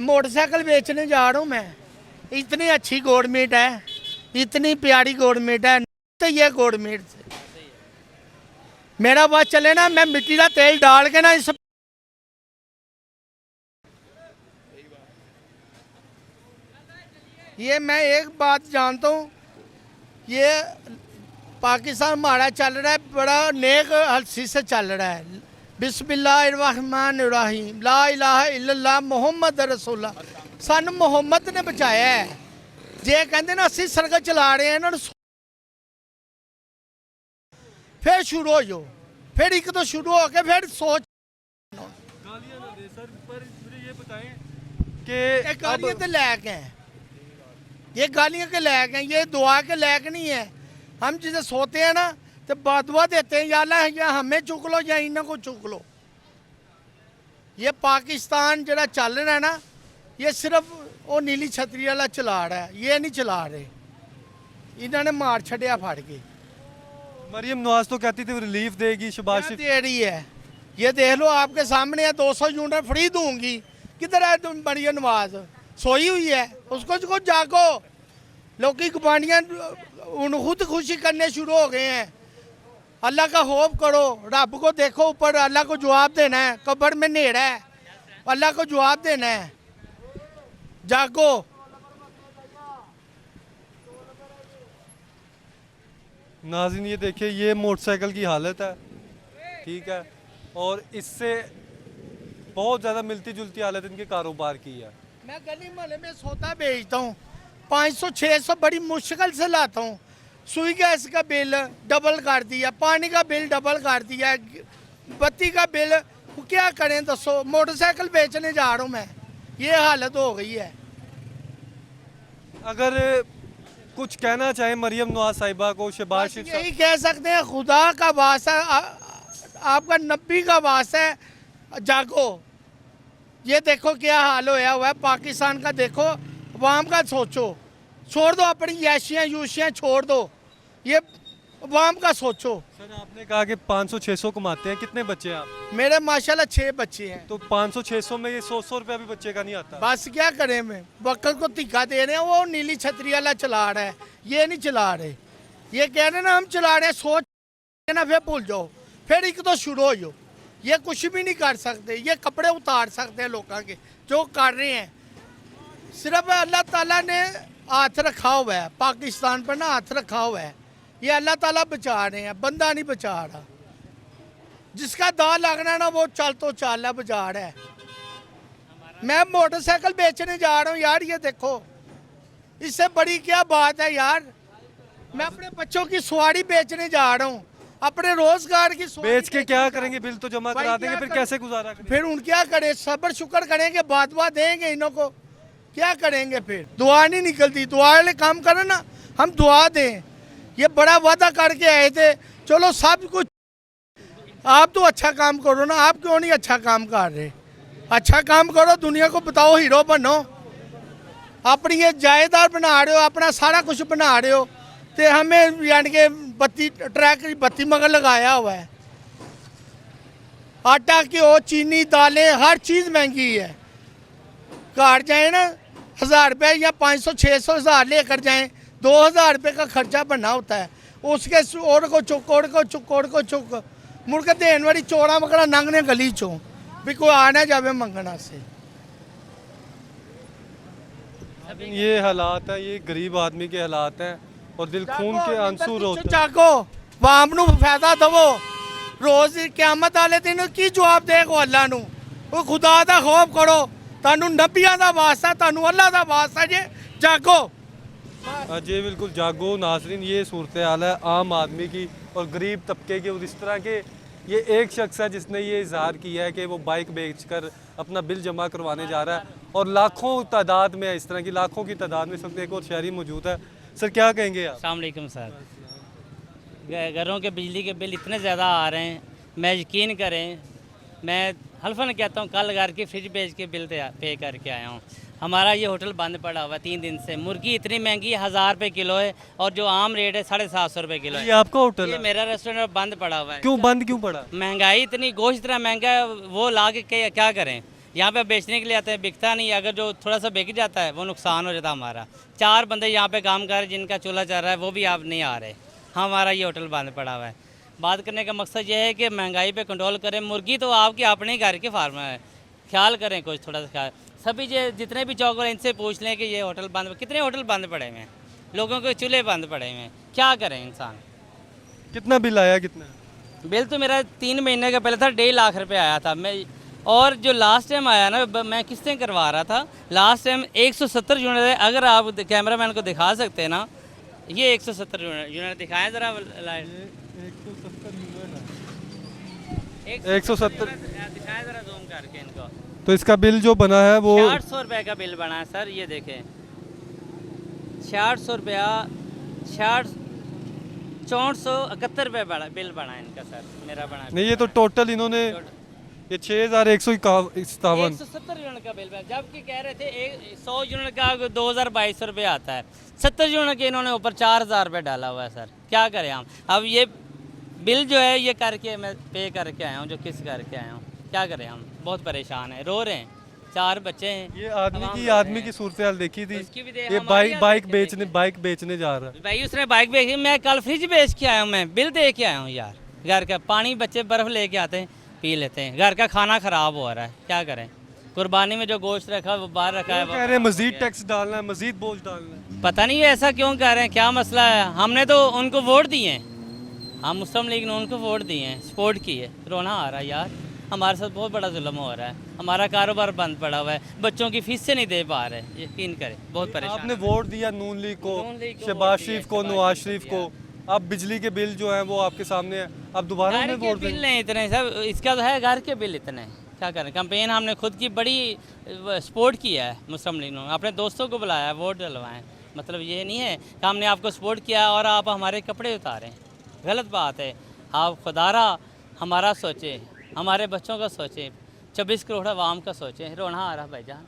मोटरसाइकिल बेचने जा रहा हूँ मैं। इतनी अच्छी गवर्नमेंट है, इतनी प्यारी गवर्नमेंट है। तो ये गवर्नमेंट से मेरा बात चले ना, मैं मिट्टी का तेल डाल के ना इस ये मैं एक बात जानता हूँ, ये पाकिस्तान हमारा चल रहा है बड़ा नेक हल्सी से चल रहा है। बिस्मिल्लाहिर्रहमानिर्रहीम, ला इलाहा इल्लल्लाह मुहम्मद रसूलुल्लाह। सन मुहम्मद ने बचाया है। जे कहते ना असी सड़क चला रहे हैं ना, फिर शुरू हो जाओ, फिर एक तो शुरू हो के फिर सोच। गालियां ना दे सर, पर मुझे ये बताएं कि ये गालियां तो लायक हैं, ये गालियां के लायक हैं, ये दुआ के लायक नहीं है। हम जिसे सोते हैं ना तो बदुआ देते हैं, या अल्लाह या हमें चुक लो या इन्हों को चुक लो। ये पाकिस्तान जरा चल रहा है ना, ये सिर्फ वो नीली छतरी वाला चला रहा है, ये नहीं चला रहे। इन्होंने मार छड़िया फाड़ के। मरियम नवाज तो कहती थी रिलीफ देगी, शहबाज क्या शरीफ दे रही है? ये देख लो आपके सामने है, 200 यूनिट फ्री दूंगी। किधर है तुम मरियम नवाज? सोई हुई है, उसको जागो। लोग की गुबानियाँ खुद खुशी करने शुरू हो गए हैं। अल्लाह का खौफ करो, रब को देखो ऊपर, अल्लाह को जवाब देना है। कब्र में नेड़ा है, अल्लाह को जवाब देना है। जागो। नाज़रीन ये देखिए, ये मोटरसाइकिल की हालत है, ठीक है। और इससे बहुत ज़्यादा मिलती जुलती हालत इनके कारोबार की है। मैं गली मोहल्ले में सौदा बेचता हूँ, 500-600 बड़ी मुश्किल से लाता हूँ। सुई गैस का बिल डबल कर दिया, पानी का बिल डबल कर दिया, बत्ती का बिल। क्या करें दसो? मोटरसाइकिल बेचने जा रहा हूँ मैं, ये हालत हो गई है। अगर कुछ कहना चाहें मरियम नवाज साहिबा को, शहबाज शरीफ यही कह सकते हैं, खुदा का वास्ता, आपका नबी का वास्ता है, जागो। ये देखो क्या हाल होया हुआ है पाकिस्तान का। देखो अवाम का सोचो, छोड़ दो अपनी याशियाँ यूशियाँ छोड़ दो, ये अवाम का सोचो। सर आपने कहा कि 500-600 कमाते हैं, कितने बच्चे हैं आप? मेरे माशाल्लाह 6 बच्चे हैं। तो 500-600 में ये 100 रुपया भी बच्चे का नहीं आता। बस क्या करें, मैं वक्त को धिक्का दे रहे हैं। वो नीली छतरी वाला चला रहा है, ये नहीं चला रहे। ये कह रहे ना हम चला रहे हैं, सोच ना फिर भूल जाओ, फिर एक तो शुरू हो जाओ। ये कुछ भी नहीं कर सकते, ये कपड़े उतार सकते हैं लोगों के, जो कर रहे हैं। सिर्फ अल्लाह ताला ने हाथ रखा हुआ है, पाकिस्तान पर ना हाथ रखा हुआ है। ये अल्लाह ताला बचा रहे हैं, बंदा नहीं बचा रहा। जिसका दांव लगना है ना वो चल तो चाल है, बजा रहा है। मैं मोटरसाइकिल बेचने जा रहा हूँ यार, ये देखो, इससे बड़ी क्या बात है यार। मैं अपने बच्चों की सवारी बेचने जा रहा हूँ, अपने रोजगार की सवारी बेच के क्या करेंगे? बिल तो जमा भाई करा देंगे, क्या फिर कर- कैसे गुजारा करेंगे? फिर उन क्या करें, सब्र शुक्र करेंगे, बात देंगे इन्हों को, क्या करेंगे? फिर दुआ नहीं निकलती, दुआ वाले काम करें ना, हम दुआ दें। ये बड़ा वादा करके आए थे, चलो सब कुछ, आप तो अच्छा काम करो ना, आप क्यों नहीं अच्छा काम कर रहे? अच्छा काम करो, दुनिया को बताओ, हीरो बनो। अपनी ये जायदाद बना रहे हो, अपना सारा कुछ बना रहे हो, तो हमें यानी कि बत्ती ट्रैक की बत्ती मगर लगाया हुआ है। आटा घ्यो चीनी दालें हर चीज़ महंगी है। घर जाए ना 1000 रुपये या 500 600 1000 लेकर जाएं, 2000 रुपये का खर्चा बनना होता है। उसके ओर को चुक ओर को चुक ओर को चुक मुड़ के देन वाली चोड़ा मकड़ा नंगने गली चो भी कोई आना जावे मंगना से। ये हालात है, ये गरीब आदमी के हालात हैं और दिल खून के आंसू रोते हैं। जागो वाम नू फायदा दवो, रोज क्यामत वाले दिन की जवाब देगो अल्लाह नू। वो खुदा दा खौफ करो, तानू नबियां दा वास्ता, तानू अल्लाह दा वास्ता जे, जागो। जी बिल्कुल जागो नाजरीन, ये सूरत हाल है आम आदमी की और गरीब तबके की। और इस तरह के ये एक शख्स है जिसने ये इजहार किया है कि वो बाइक बेचकर अपना बिल जमा करवाने जा रहा है और लाखों तादाद में, इस तरह की लाखों की तादाद में इस वक्त एक और शहरी मौजूद है। सर क्या कहेंगे आप? अस्सलाम वालेकुम सर। घरों के बिजली के बिल इतने ज़्यादा आ रहे हैं, मैं यकीन करें, मैं हल्फन कहता हूँ, कल घर की फ्रिज बेच के बिल पे करके आया हूँ। हमारा ये होटल बंद पड़ा हुआ है 3 दिन से। मुर्गी इतनी महंगी 1000 रुपये किलो है और जो आम रेट है 750 रुपये किलो ये है। आपका होटल ये है? मेरा रेस्टोरेंट बंद पड़ा हुआ है। क्यों बंद क्यों पड़ा? महंगाई इतनी, गोश्त इतना महंगा है, वो ला के क्या करें? यहाँ पे बेचने के लिए आते हैं, बिकता नहीं। अगर जो थोड़ा सा बिक जाता है वो नुकसान हो जाता है हमारा। 4 बंदे यहाँ पे काम कर रहे हैं, जिनका चूल्हा चल रहा है, वो भी आप नहीं आ रहे। हमारा ये होटल बंद पड़ा हुआ है। बात करने का मकसद ये है कि महंगाई पे कंट्रोल करें। मुर्गी तो आपके अपने घर के फार्म है, ख्याल करें कुछ थोड़ा सा ख्याल। सभी जितने भी चौक वाले इनसे पूछ लें कि ये होटल बंद, कितने होटल बंद पड़े हुए हैं, लोगों के चूल्हे बंद पड़े हुए हैं, क्या करें इंसान? कितना बिल आया? कितना बिल तो मेरा 3 महीने का पहले था 1.5 लाख रुपए आया था। मैं और जो लास्ट टाइम आया ना, मैं किस्तें करवा रहा था, लास्ट टाइम 170 यूनिट है। अगर आप कैमरामैन को दिखा सकते हैं ना, ये 170 यूनिट दिखाएं ज़रा लाइट। 170 दिखाएं ज़रा जूम करके इनको। तो इसका बिल जो बना है वो 800 रुपये का बिल बना है सर, ये देखें 600 रुपया, 471 रुपये बिल बना है इनका सर, मेरा बना है। नहीं, ये तो टोटल इन्होंने ये 6157 170 यूनिट का बिल, जबकि कह रहे थे 100 यूनिट का 2200 रुपये आता है। 70 यूनिट के इन्होंने ऊपर 4000 रुपये डाला हुआ है सर, क्या करें हम? अब ये बिल जो है ये करके मैं पे करके आया हूँ, जो किस्त करके आया हूँ, क्या करें हम? बहुत परेशान है, रो रहे हैं, 4 बच्चे हैं। ये आवाम आदमी की सूरत हाल देखी थी। उसकी भी ये बाइक बेचने जा रहा है। भाई उसने बाइक बेच, मैं कल फ्रिज बेच के आया हूँ, मैं बिल दे के आया हूँ यार। घर का पानी बच्चे बर्फ़ लेके आते हैं, पी लेते हैं। घर का खाना ख़राब हो रहा है, क्या करें? कुर्बानी में जो गोश्त रखा है वो बाहर रखा है। वो कह रहे हैं मजीद टैक्स डालना है, मजीद बोझ डालना है। पता नहीं ऐसा क्यों कह रहे हैं, क्या मसला है? हमने तो उनको वोट दिए हैं, हम मुस्लिम लीग ने उनको वोट दिए हैं, सपोर्ट की है। रोना आ रहा है यार, हमारे साथ बहुत बड़ा जुल्म हो रहा है। हमारा कारोबार बंद पड़ा हुआ है, बच्चों की फीस से नहीं दे पा रहे, यकीन करें, बहुत परेशान। आपने वोट दिया नून लीग को, नून लीग को शहबाज वोट दिया, शरीफ को, शहबाज नवाज शरीफ शरीफ को को। अब बिजली के बिल जो हैं वो आपके सामने है, अब दोबारा घर उन्हें के वोट बिल देंगे? नहीं इतने सब, इसका तो है घर के बिल इतने, क्या करें? कंपेन हमने खुद की बड़ी सपोर्ट किया है, मुस्लिम लीग ने अपने दोस्तों को बुलाया, वोट डलवाएं। मतलब ये नहीं है कि हमने आपको सपोर्ट किया और आप हमारे कपड़े उतारें, गलत बात है। आप खुदारा हमारा सोचें, हमारे बच्चों का सोचें, 24 करोड़ आवाम का सोचें। रोना आ रहा भाईजान,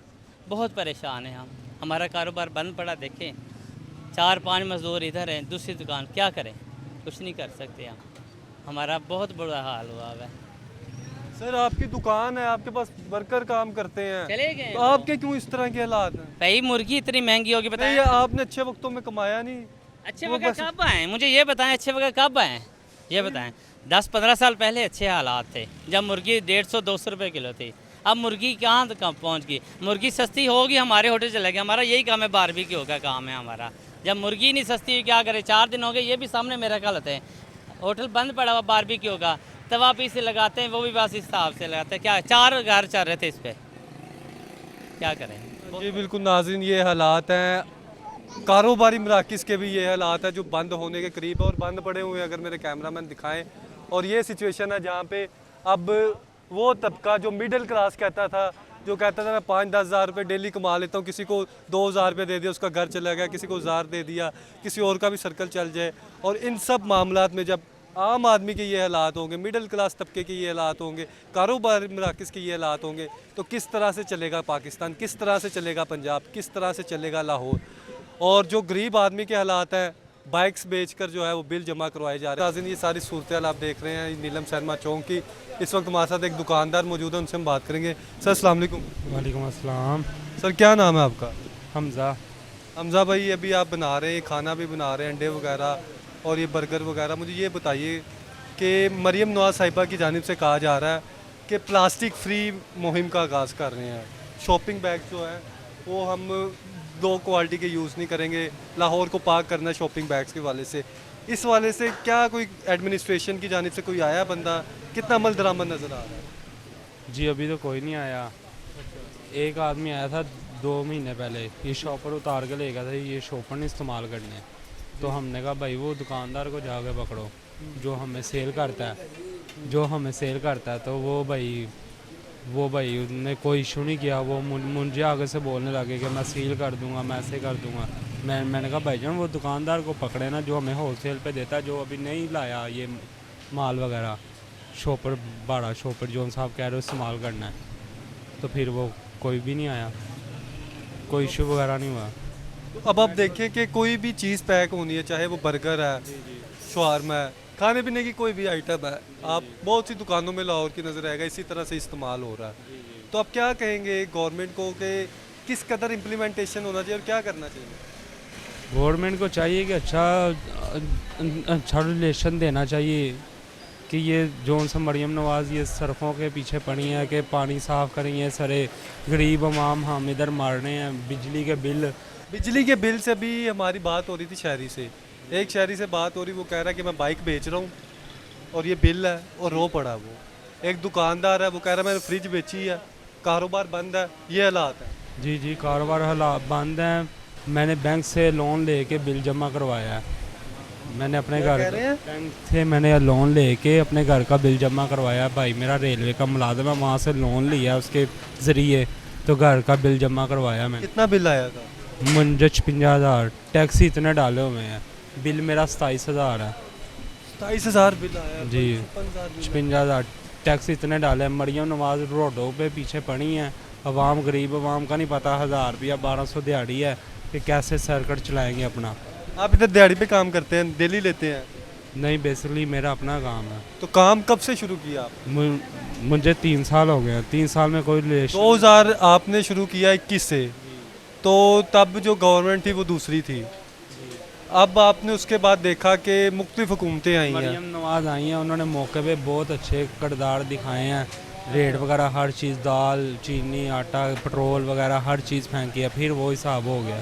बहुत परेशान हैं हम। हमारा कारोबार बंद पड़ा, देखें 4-5 मज़दूर इधर हैं, दूसरी दुकान, क्या करें? कुछ नहीं कर सकते हम, हमारा बहुत बुरा हाल हुआ है। सर आपकी दुकान है, आपके पास वर्कर काम करते हैं, चले गए तो आपके क्यों इस तरह के हालात हैं? भाई मुर्गी इतनी महंगी होगी, नहीं, बताएं। आपने अच्छे वक्तों में कमाया नहीं। अच्छे वो वक्त बस- कब आए? मुझे ये बताएं, अच्छे वक्त कब आए? ये बताएं। 10-15 साल पहले अच्छे हालात थे, जब मुर्गी 150-200 रुपये किलो थी। अब मुर्गी कहाँ तक पहुँच गई, मुर्गी सस्ती होगी हमारे होटल चलेगा, हमारा यही काम है, बारबेक्यू का काम है हमारा। जब मुर्गी नहीं सस्ती हुई क्या करें, 4 दिन हो गए, ये भी सामने मेरा गलत है, होटल बंद पड़ा हुआ बारबेक्यू का, तवा पीस से लगाते हैं, वो भी बस इस हिसाब से लगाते हैं। क्या 4 घर चल रहे थे इस पर, क्या करें। जी बिल्कुल नाज़रीन, ये हालात हैं कारोबारी मराकज़ के भी, ये हालात है जो बंद होने के करीब है और बंद पड़े हुए हैं, अगर मेरे कैमरामैन दिखाएं। और ये सिचुएशन है जहाँ पे अब वो तबका जो मिडिल क्लास कहता था, जो कहता था मैं 5-10 हज़ार रुपये डेली कमा लेता हूँ, किसी को 2,000 रुपये दे दिया उसका घर चला गया, किसी को 1,000 दे दिया, किसी और का भी सर्कल चल जाए। और इन सब मामलात में जब आम आदमी के ये हालात होंगे, मिडिल क्लास तबके के ये हालात होंगे, कारोबारी मराकज़ के ये हालात होंगे, तो किस तरह से चलेगा पाकिस्तान, किस तरह से चलेगा पंजाब, किस तरह से चलेगा लाहौर। और जो गरीब आदमी के हालात हैं, बाइक्स बेचकर जो है वो बिल जमा करवाए जा रहे हैं। नाज़रीन, ये सारी सूरत आप देख रहे हैं नीलम सिनेमा चौक की। इस वक्त हमारे साथ एक दुकानदार मौजूद है, उनसे हम बात करेंगे। सर अस्सलाम वालेकुम। वालेकुम अस्सलाम। सर क्या नाम है आपका? हमज़ा। हमज़ा भाई, अभी आप बना रहे हैं, खाना भी बना रहे हैं, अंडे वगैरह और ये बर्गर वगैरह, मुझे ये बताइए कि मरियम नवाज़ साहिबा की जानिब से कहा जा रहा है कि प्लास्टिक फ्री मुहिम का आगाज़ कर रहे हैं, शॉपिंग बैग जो है वो हम 2 क्वालिटी के यूज़ नहीं करेंगे, लाहौर को पाक करना है शॉपिंग बैग्स के वाले से। इस वाले से क्या कोई एडमिनिस्ट्रेशन की जानिब से कोई आया बंदा, कितना अमल दरामद नज़र आ रहा है? जी अभी तो कोई नहीं आया। एक आदमी आया था 2 महीने पहले, ये शॉपर उतार के ले गया था, ये शॉपर नहीं इस्तेमाल करने। तो हमने कहा भाई वो दुकानदार को जाके पकड़ो जो हमें सेल करता है, तो वो भाई उनने कोई इशू नहीं किया। वो मुझे आगे से बोलने लगे कि मैं सील कर दूंगा, मैं ऐसे कर दूंगा। मैंने कहा भाईजान वो दुकानदार को पकड़े ना जो हमें होलसेल पे देता है, जो अभी नहीं लाया ये माल वगैरह, शॉपर बड़ा शॉपर जो साहब कह रहे हो इस्तेमाल करना है, तो फिर वो कोई भी नहीं आया, कोई इशू वगैरह नहीं हुआ। तो अब आप देखें कि कोई भी चीज़ पैक होनी है, चाहे वो बर्गर है, शवारमा है, खाने पीने की कोई भी आइटम है, आप बहुत सी दुकानों में लाहौर की नज़र आएगा इसी तरह से इस्तेमाल हो रहा है। तो आप क्या कहेंगे गवर्नमेंट को कि किस कदर इम्प्लीमेंटेशन होना चाहिए और क्या करना चाहिए? गवर्नमेंट को चाहिए कि अच्छा रिलेशन देना चाहिए कि ये जोन सा मरियम नवाज़ ये सड़कों के पीछे पड़ी है कि पानी साफ़ करेंगे, सारे गरीब अवाम हम इधर मार रहे हैं। बिजली के बिल से भी हमारी बात हो रही थी शहरी से, एक शहरी से बात हो रही, वो कह रहा है कि मैं बाइक बेच रहा हूँ और ये बिल है और रो पड़ा। वो एक दुकानदार है, वो कह रहा है मैंने फ्रिज बेची है, कारोबार बंद है, ये हालात है। जी कारोबार हालात बंद हैं। मैंने बैंक से लोन लेके बिल जमा करवाया है, मैंने अपने घर बैंक से मैंने लोन लेके अपने घर का बिल जमा करवाया। भाई मेरा रेलवे का मुलाजिम है, वहाँ से लोन लिया उसके ज़रिए, तो घर का बिल जमा करवाया मैंने। कितना बिल आया था? मुझे 56,000, टैक्स इतने डाले हुए हैं, बिल मेरा 27,000 है। 27,000 बिल आया जी 56,000 टैक्स इतने डाले। मरियम नवाज़ रोडों पे पीछे पड़ी हैं, अवाम गरीब अवाम का नहीं पता 1,000 रुपया 1,200 दिहाड़ी है कि कैसे सर्किट चलाएंगे अपना। आप इधर दिहाड़ी पे काम करते हैं, डेली लेते हैं? नहीं, बेसिकली मेरा अपना काम है। तो काम कब से शुरू किया आप? मुझे 3 साल हो गए, 3 साल में कोई रिलेशन। 2000 आपने शुरू किया 21 से, तो तब जो गवर्नमेंट थी वो दूसरी थी। अब आपने उसके बाद देखा कि मुख्तलिफ हुकूमतें आई हैं, मरियम नवाज़ आई हैं, उन्होंने मौके पे बहुत अच्छे किरदार दिखाए हैं, रेट वगैरह हर चीज़, दाल चीनी आटा पेट्रोल वगैरह हर चीज़ फेंकी है। फिर वो हिसाब हो गया,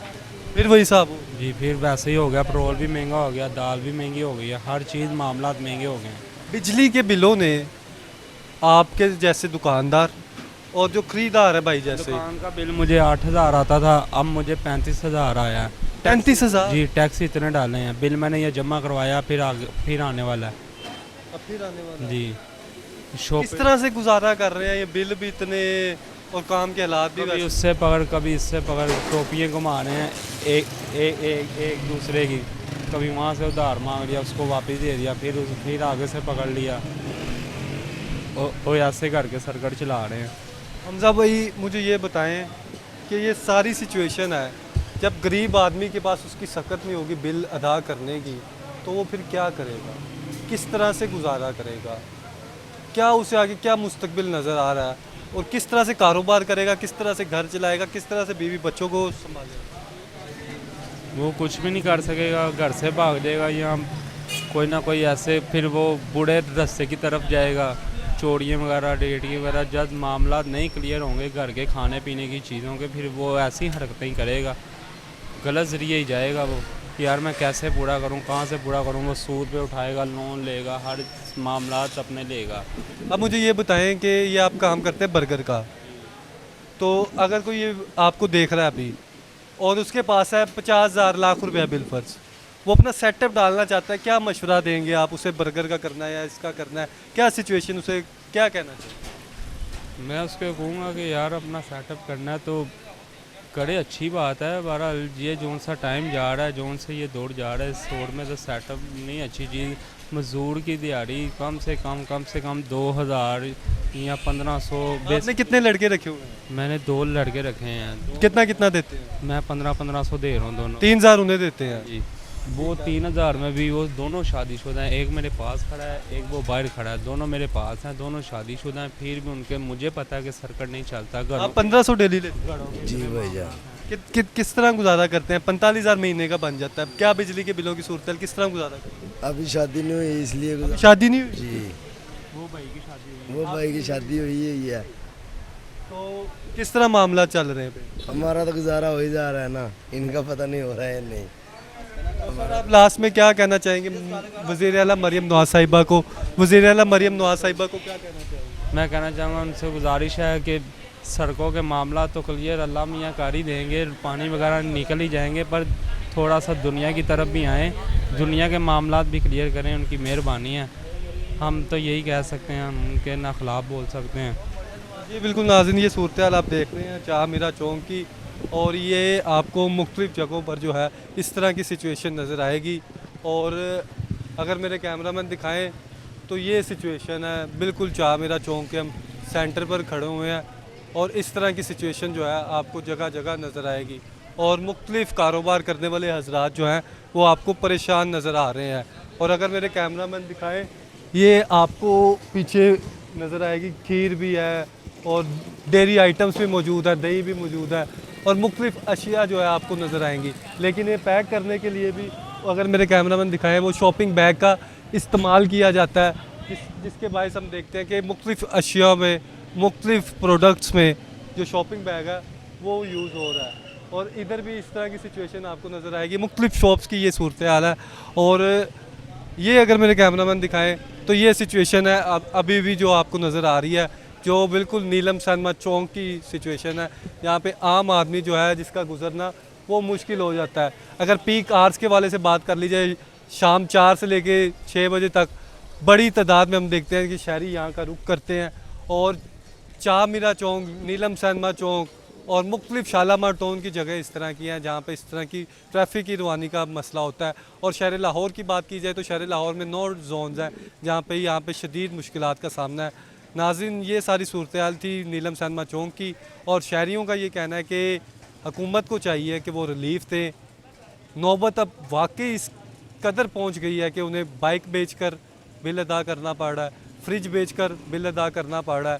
फिर वही साहब हो। जी फिर वैसे ही हो गया, पेट्रोल भी महंगा हो गया, दाल भी महंगी हो गई है, हर चीज़ मामलात महंगे हो गए हैं। बिजली के बिलों ने आपके जैसे दुकानदार और जो खरीदार है भाई, जैसे दुकान का बिल मुझे 8,000 आता था, अब मुझे 35,000 आया है। 35,000? जी टैक्स इतने डाले हैं, बिल मैंने ये जमा करवाया, फिर आने वाला है। अब फिर आने वाला। जी किस तरह से गुजारा कर रहे हैं? ये बिल भी इतने और काम के हालात भी कभी उससे पकड़ कभी इससे पकड़, टोपियाँ घुमा रहे हैं एक दूसरे की, कभी वहाँ से उधार मांग लिया, उसको वापस दे दिया, फिर आगे से पकड़ लिया, और ऐसे करके सर्किट चला रहे हैं। हमजा भाई मुझे ये बताएं कि ये सारी सिचुएशन है, जब गरीब आदमी के पास उसकी सकत नहीं होगी बिल अदा करने की, तो वो फिर क्या करेगा, किस तरह से गुजारा करेगा, क्या उसे आगे क्या मुस्तकबिल नज़र आ रहा है, और किस तरह से कारोबार करेगा, किस तरह से घर चलाएगा, किस तरह से बीवी बच्चों को संभालेगा? वो कुछ भी नहीं कर सकेगा, घर से भाग जाएगा या कोई ना कोई ऐसे, फिर वो बूढ़े रास्ते की तरफ जाएगा, चोरियाँ वगैरह डेटियाँ वगैरह जब मामला नहीं क्लियर होंगे घर के खाने पीने की चीज़ों के, फिर वो ऐसी हरकतें ही करेगा, गलत ज़रिए ही जाएगा वो कि यार मैं कैसे पूरा करूं, कहाँ से पूरा करूं। वो सूद पे उठाएगा, लोन लेगा, हर मामला अपने लेगा। अब मुझे ये बताएं कि ये आप काम करते हैं बर्गर का, तो अगर कोई ये आपको देख रहा है अभी और उसके पास है 50,000 लाख रुपया बिल फर्ज, वो अपना सेटअप डालना चाहता है, क्या मशवरा देंगे आप उसे? बर्गर का करना है या इसका करना है, क्या सिचुएशन, उसे क्या कहना चाहिए? मैं उसको कहूँगा कि यार अपना सेटअप करना है तो करे, अच्छी बात है। बहरहाल ये जोन सा टाइम जा रहा है, जोन से ये दौड़ जा रहा है, इस दौड़ में तो सेटअप नहीं अच्छी चीज़। मजदूर की दिहाड़ी कम से कम 2,000 या 1,500। आपने कितने लड़के रखे हुए हैं? मैंने 2 लड़के रखे हैं। कितना देते हैं? मैं 1500 दे रहा हूँ दोनों। 3,000 उन्हें देते हैं जी, वो 3,000 में भी वो दोनों शादीशुदा हैं। एक मेरे पास खड़ा है, एक वो बाहर खड़ा है, दोनों मेरे पास हैं, दोनों शादीशुदा हैं। फिर भी उनके मुझे पता है कि सर्कट नहीं चलता। आप 1,500 डेली लेते हैं? जी भैया। किस तरह गुजारा करते हैं? 45,000 महीने का बन जाता है। क्या बिजली के बिलों की सूरत है, किस तरह गुजारा करते हैं? अभी शादी नहीं हुई इसलिए शादी नहीं हुई? जी, वो भाई की शादी वो भाई की शादी हुई है। तो किस तरह मामला चल रहे हैं? हमारा तो गुजारा हो ही जा रहा है ना, इनका पता नहीं हो रहा है नहीं। सर आप लास्ट में क्या कहना चाहेंगे वज़ीर आला मरियम नवाज साहिबा को? वज़ीर आला मरियम नवाज साहिबा को क्या कहना चाहेंगे? मैं कहना चाहूँगा उनसे गुजारिश है कि सड़कों के मामला तो क्लियर अल्लाह मियाँ कर ही देंगे, पानी वगैरह निकल ही जाएंगे, पर थोड़ा सा दुनिया की तरफ भी आएँ, दुनिया के मामला भी क्लियर करें, उनकी मेहरबानी है। हम तो यही कह सकते हैं, हम उनके ना खिलाफ बोल सकते हैं। जी बिल्कुल नाज़रीन, ये सूरत हाल आप देख रहे हैं चाह मीरा चौक की, और ये आपको मुख्तलिफ़ जगहों पर जो है इस तरह की सिचुएशन नज़र आएगी। और अगर मेरे कैमरामैन दिखाएं तो ये सिचुएशन है, बिल्कुल चाह मीरा चौक के हम सेंटर पर खड़े हुए हैं और इस तरह की सिचुएशन जो है आपको जगह जगह नज़र आएगी। और मुख्तलिफ़ कारोबार करने वाले हजरात जो हैं वो आपको परेशान नज़र आ रहे हैं। और अगर मेरे कैमरामैन दिखाएं, ये आपको पीछे नज़र आएगी खीर भी है और डेयरी आइटम्स भी मौजूद है, दही भी मौजूद है और मुख्तलिफ़ अशिया जो है आपको नज़र आएंगी। लेकिन ये पैक करने के लिए भी अगर मेरे कैमरामैन दिखाएं, वो शॉपिंग बैग का इस्तेमाल किया जाता है, जिसके बायस हम देखते हैं कि मुख्तलिफ़ अशिया में, मुख्तलिफ़ प्रोडक्ट्स में जो शॉपिंग बैग है वो यूज़ हो रहा है। और इधर भी इस तरह की सिचुएशन आपको नज़र आएगी, मुख्तलिफ़ शॉप्स की ये सूरत हाल है। और ये अगर मेरे कैमरामैन दिखाएं तो ये सिचुएशन है अभी भी जो आपको नज़र आ रही है, जो बिल्कुल नीलम सैनमा चौक की सिचुएशन है। यहाँ पे आम आदमी जो है जिसका गुजरना वो मुश्किल हो जाता है। अगर पीक आवर्स के वाले से बात कर ली जाए, शाम 4 से लेके 6 बजे तक बड़ी तादाद में हम देखते हैं कि शहरी यहाँ का रुख करते हैं। और चाह मीरा चौक, नीलम सैनमा चौक और मुख्तलिफ़ शालामार टाउन की जगह इस तरह की हैं जहाँ पे इस तरह की ट्रैफिक की रवानी का मसला होता है। और शहर लाहौर की बात की जाए तो शहर लाहौर में 9 जोन्स हैं जहाँ पे यहाँ पे शदीद मुश्किलात का सामना है। नाज़रीन, ये सारी सूरत हाल थी नीलम सैनमा चौक की, और शहरियों का ये कहना है कि हुकूमत को चाहिए कि वो रिलीफ दें। नौबत अब वाकई इस कदर पहुँच गई है कि उन्हें बाइक बेचकर बिल अदा करना पड़ रहा है, फ्रिज बेचकर बिल अदा करना पड़ रहा है,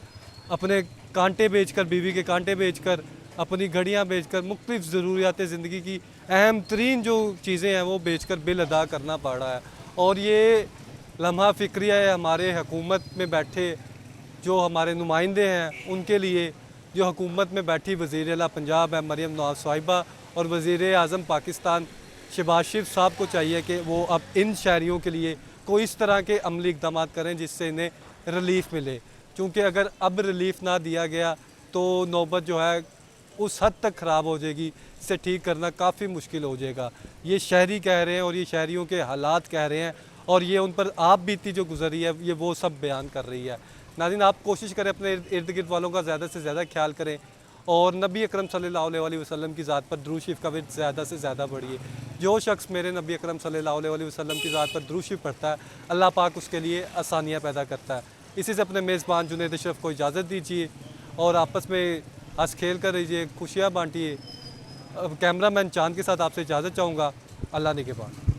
अपने कांटे बेचकर, बीवी के कांटे बेचकर, अपनी घड़ियाँ बेचकर, मुख्तलिफ़ ज़रूरियात ज़िंदगी की अहम तरीन जो चीज़ें हैं वो बेचकर बिल अदा करना पड़ रहा है। और ये लम्हा फ़िक्रिया है हमारे हुकूमत में बैठे जो हमारे नुमाइंदे हैं उनके लिए, जो हुकूमत में बैठी वज़ीर आला पंजाब है मरियम नवाज साहिबा और वज़ीर आज़म पाकिस्तान शहबाज शरीफ साहब को चाहिए कि वो अब इन शहरियों के लिए कोई इस तरह के अमली इक़दाम करें जिससे इन्हें रिलीफ़ मिले। क्योंकि अगर अब रिलीफ़ ना दिया गया तो नौबत जो है उस हद तक ख़राब हो जाएगी, इसे ठीक करना काफ़ी मुश्किल हो जाएगा। ये शहरी कह रहे हैं और ये शहरियों के हालात कह रहे हैं, और ये उन पर आप बीती जो गुजरी है ये वो सब बयान कर रही है। नाज़रीन, आप कोशिश करें अपने इर्द गिर्द वालों का ज़्यादा से ज़्यादा ख्याल करें और नबी अकरम सल्लल्लाहु अलैहि वसल्लम की ज़ात पर दुरूद शरीफ का विर्द ज़्यादा से ज़्यादा बढ़िए। जो शख्स मेरे नबी अकरम सल्लल्लाहु अलैहि वसल्लम की ज़ात पर दुरूद शरीफ पढ़ता है, अल्लाह पाक उसके लिए आसानियाँ पैदा करता है। इसी से अपने मेज़बान जुनैद अशरफ को इजाज़त दीजिए और आपस में हंस खेल कर रहिए, खुशियाँ बांटिए। कैमरामैन चांद के साथ आपसे इजाज़त चाहूँगा। अल्लाह ने के बाद।